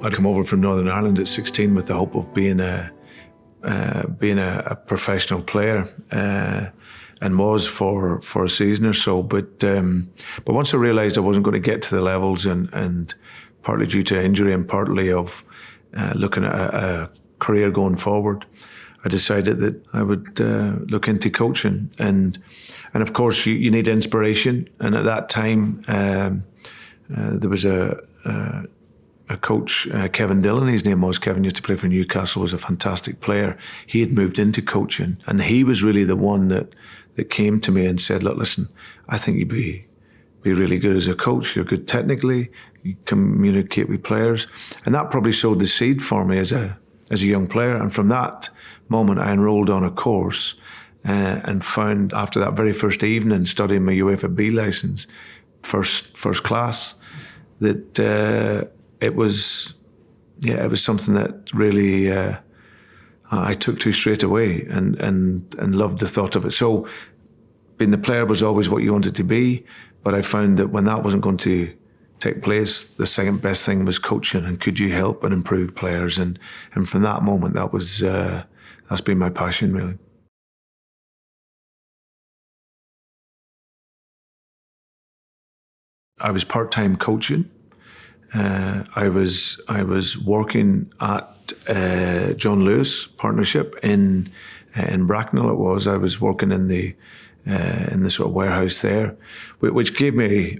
I'd come over from Northern Ireland at 16 with the hope of being a professional player, and was for a season or so. But once I realised I wasn't going to get to the levels, and partly due to injury and partly of looking at a career going forward, I decided that I would look into coaching. And of course, you need inspiration. And at that time, there was a coach, Kevin Dillon, his name was. Kevin used to play for Newcastle, was a fantastic player. He had moved into coaching, and he was really the one that came to me and said, look, listen, I think you'd be really good as a coach. You're good technically, you communicate with players. And that probably sowed the seed for me as a young player. And from that moment, I enrolled on a course and found, after that very first evening studying my UEFA B licence, first class, that it was something that really I took to straight away and loved the thought of it. So being the player was always what you wanted to be, but I found that when that wasn't going to take place, the second best thing was coaching, and could you help and improve players? And from that moment, that's been my passion, really. I was part-time coaching. I was working at John Lewis Partnership in Bracknell. It was. I was working in the sort of warehouse there, which gave me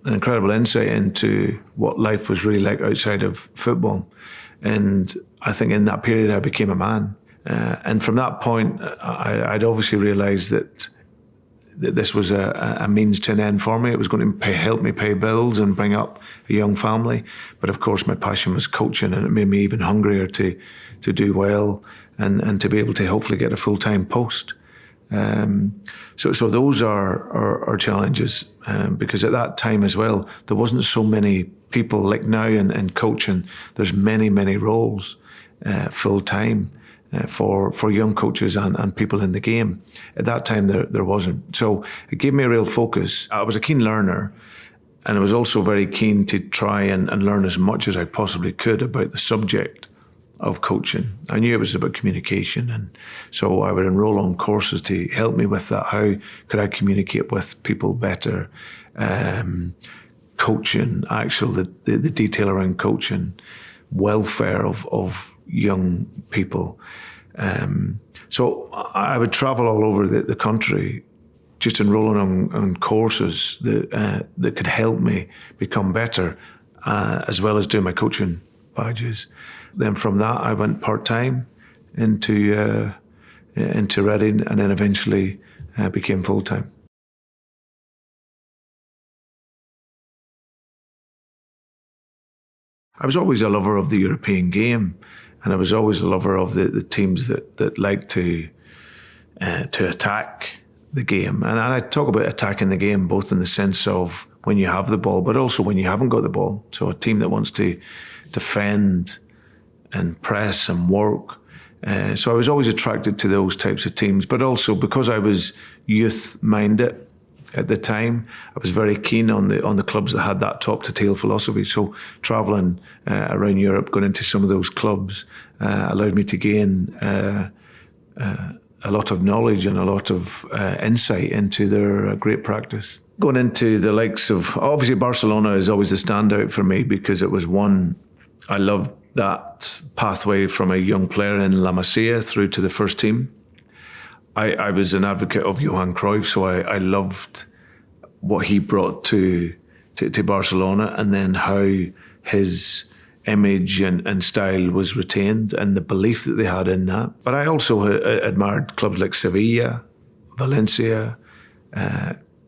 an incredible insight into what life was really like outside of football. And I think in that period I became a man. And from that point, I'd obviously realised that this was a means to an end for me. It was going to help me pay bills and bring up a young family. But of course, my passion was coaching, and it made me even hungrier to do well and to be able to hopefully get a full-time post. So those are challenges, because at that time as well, there wasn't so many people like now in coaching. There's many roles full-time. For young coaches and people in the game. At that time, there wasn't. So it gave me a real focus. I was a keen learner, and I was also very keen to try and learn as much as I possibly could about the subject of coaching. I knew it was about communication, and so I would enroll on courses to help me with that. How could I communicate with people better? Coaching, the detail around coaching, welfare of young people. So I would travel all over the country, just enrolling on courses that could help me become better, as well as doing my coaching badges. Then from that, I went part-time into Reading, and then eventually became full-time. I was always a lover of the European game, and I was always a lover of the teams that like to attack the game. And I talk about attacking the game both in the sense of when you have the ball, but also when you haven't got the ball. So a team that wants to defend and press and work. So I was always attracted to those types of teams, but also because I was youth-minded at the time, I was very keen on the clubs that had that top-to-tail philosophy. So travelling around Europe, going into some of those clubs, allowed me to gain a lot of knowledge and a lot of insight into their great practice. Going into the likes of, obviously Barcelona is always the standout for me, because it was one, I loved that pathway from a young player in La Masia through to the first team. I was an advocate of Johan Cruyff, so I loved what he brought to Barcelona, and then how his image and style was retained, and the belief that they had in that. But I also admired clubs like Sevilla, Valencia,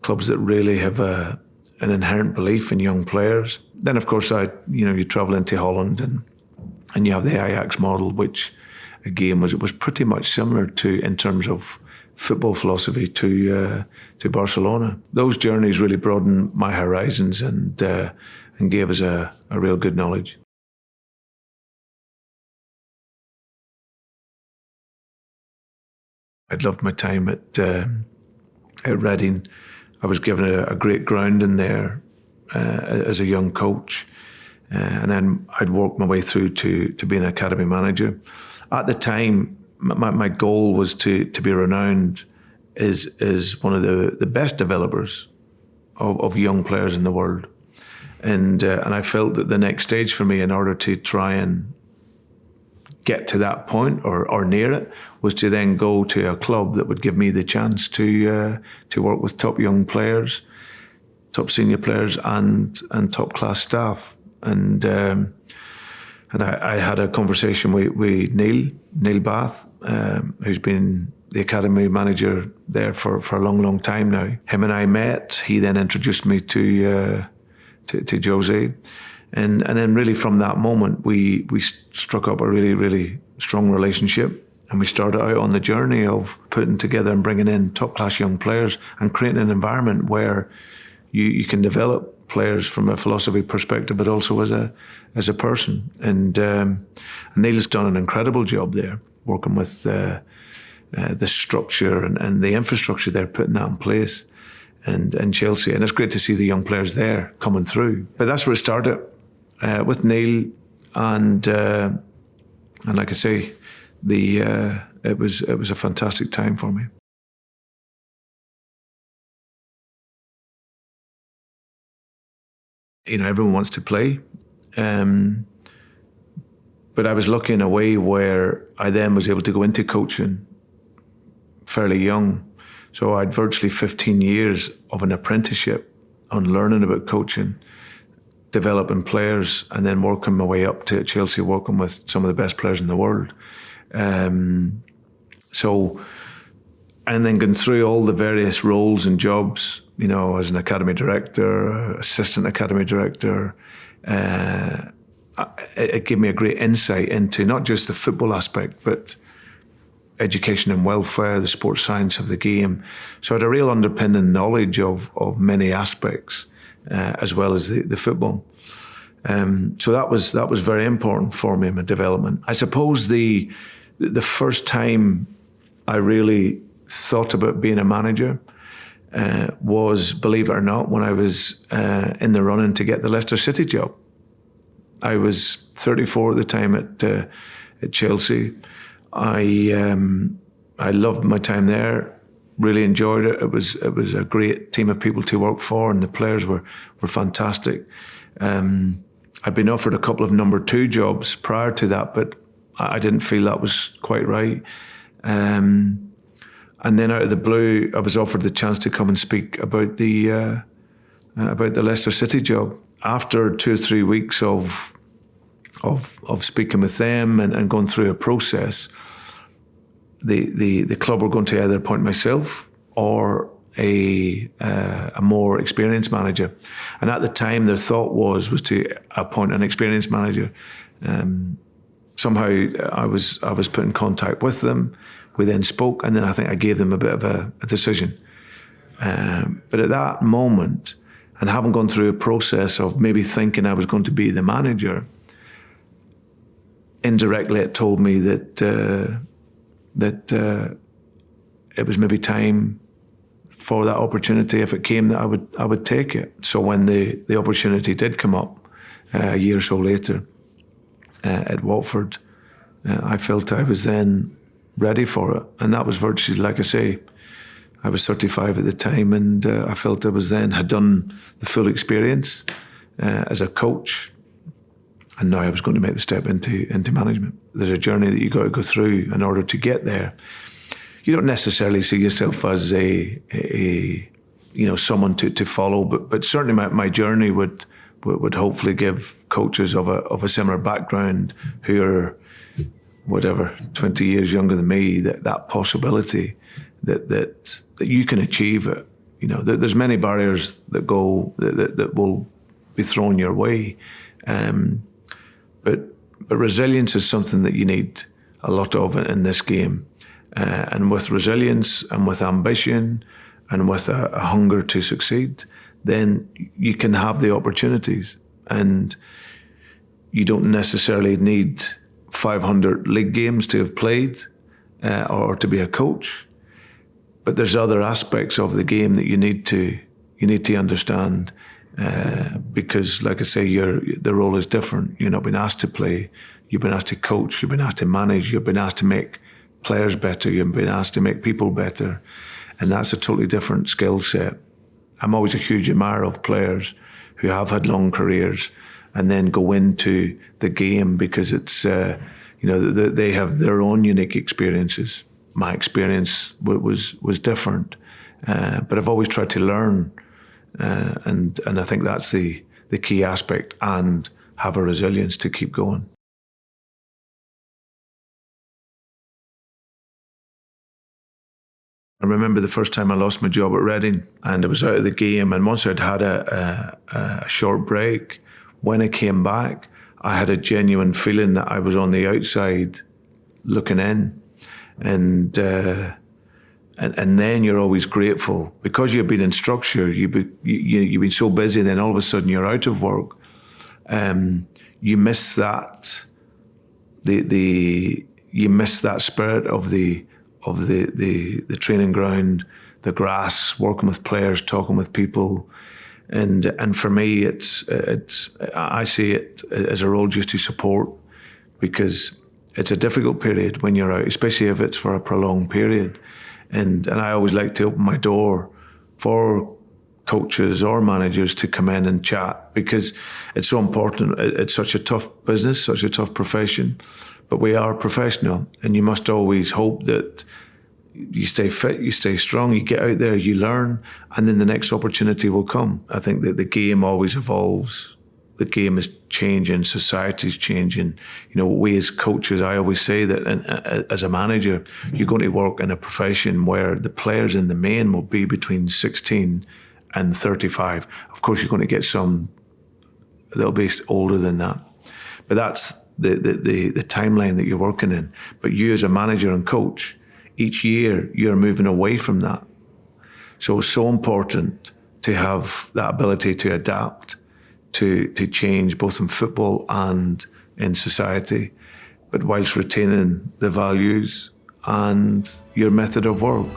clubs that really have an inherent belief in young players. Then, of course, you travel into Holland and you have the Ajax model, which again was pretty much similar to, in terms of football philosophy, to Barcelona. Those journeys really broadened my horizons and gave us a real good knowledge. I'd loved my time at Reading. I was given a great grounding there as a young coach. And then I'd work my way through to being an academy manager. At the time, my goal was to be renowned as one of the best developers of young players in the world. And I felt that the next stage for me, in order to try and get to that point or near it, was to then go to a club that would give me the chance to work with top young players, top senior players, and top class staff. And I had a conversation with Neil Bath, who's been the academy manager there for a long time now. Him and I met. He then introduced me to José. And then really from that moment, we struck up a really strong relationship. And we started out on the journey of putting together and bringing in top-class young players and creating an environment where you can develop players from a philosophy perspective, but also as a person. And Neil's done an incredible job there, working with the structure and the infrastructure they're putting that in place. And Chelsea, and it's great to see the young players there coming through. But that's where it started with Neil, and like I say, it was a fantastic time for me. You know, everyone wants to play, but I was lucky in a way where I then was able to go into coaching fairly young. So I had virtually 15 years of an apprenticeship on learning about coaching, developing players, and then working my way up to Chelsea, working with some of the best players in the world. And then going through all the various roles and jobs, you know, as an academy director, assistant academy director, it gave me a great insight into not just the football aspect, but education and welfare, the sports science of the game. So I had a real underpinning knowledge of many aspects, as well as the football. So that was very important for me in my development. I suppose the first time I really thought about being a manager was, believe it or not, when I was in the running to get the Leicester City job. I was 34 at the time at Chelsea. I loved my time there, really enjoyed it. It was a great team of people to work for, and the players were fantastic. I'd been offered a couple of number 2 jobs prior to that, but I didn't feel that was quite right. And then out of the blue, I was offered the chance to come and speak about the Leicester City job. After 2 or 3 weeks of speaking with them and going through a process, the club were going to either appoint myself or a more experienced manager. And at the time, their thought was to appoint an experienced manager. Somehow I was put in contact with them. We then spoke, and then I think I gave them a bit of a decision. But at that moment, and having gone through a process of maybe thinking I was going to be the manager, indirectly it told me that it was maybe time for that opportunity, if it came, that I would take it. So when the opportunity did come up a year or so later at Watford, I felt I was then ready for it. And that was virtually, like I say, I was 35 at the time, and I felt I had done the full experience as a coach, and now I was going to make the step into management. There's a journey that you got to go through in order to get there. You don't necessarily see yourself as someone to follow, but certainly my journey would hopefully give coaches of a similar background who are 20 years younger than me, that possibility that you can achieve it. You know, there's many barriers that will be thrown your way, but resilience is something that you need a lot of in this game. And with resilience and with ambition and with a hunger to succeed, then you can have the opportunities. And you don't necessarily need 500 league games to have played or to be a coach. But there's other aspects of the game that you need to understand because, like I say, the role is different. You're not being asked to play. You've been asked to coach. You've been asked to manage. You've been asked to make players better. You've been asked to make people better. And that's a totally different skill set. I'm always a huge admirer of players who have had long careers and then go into the game because it's, they have their own unique experiences. My experience was different, but I've always tried to learn, and I think that's the key aspect, and have a resilience to keep going. I remember the first time I lost my job at Reading, and I was out of the game, and once I'd had a short break, when I came back, I had a genuine feeling that I was on the outside looking in. And then you're always grateful because you've been in structure. You've been so busy. Then all of a sudden you're out of work. You miss that. You miss that spirit of the training ground, the grass, working with players, talking with people. And for me, I see it as a role just to support, because it's a difficult period when you're out, especially if it's for a prolonged period. And I always like to open my door for coaches or managers to come in and chat, because it's so important. It's such a tough business, such a tough profession, but we are professional, and you must always hope that you stay fit, you stay strong, you get out there, you learn, and then the next opportunity will come. I think that the game always evolves. The game is changing, society's changing. We as coaches, I always say that as a manager, you're going to work in a profession where the players in the main will be between 16 and 35. Of course, you're going to get some that'll be older than that. But that's the timeline that you're working in. But you as a manager and coach, each year you're moving away from that. So it's so important to have that ability to adapt, to change both in football and in society, but whilst retaining the values and your method of work.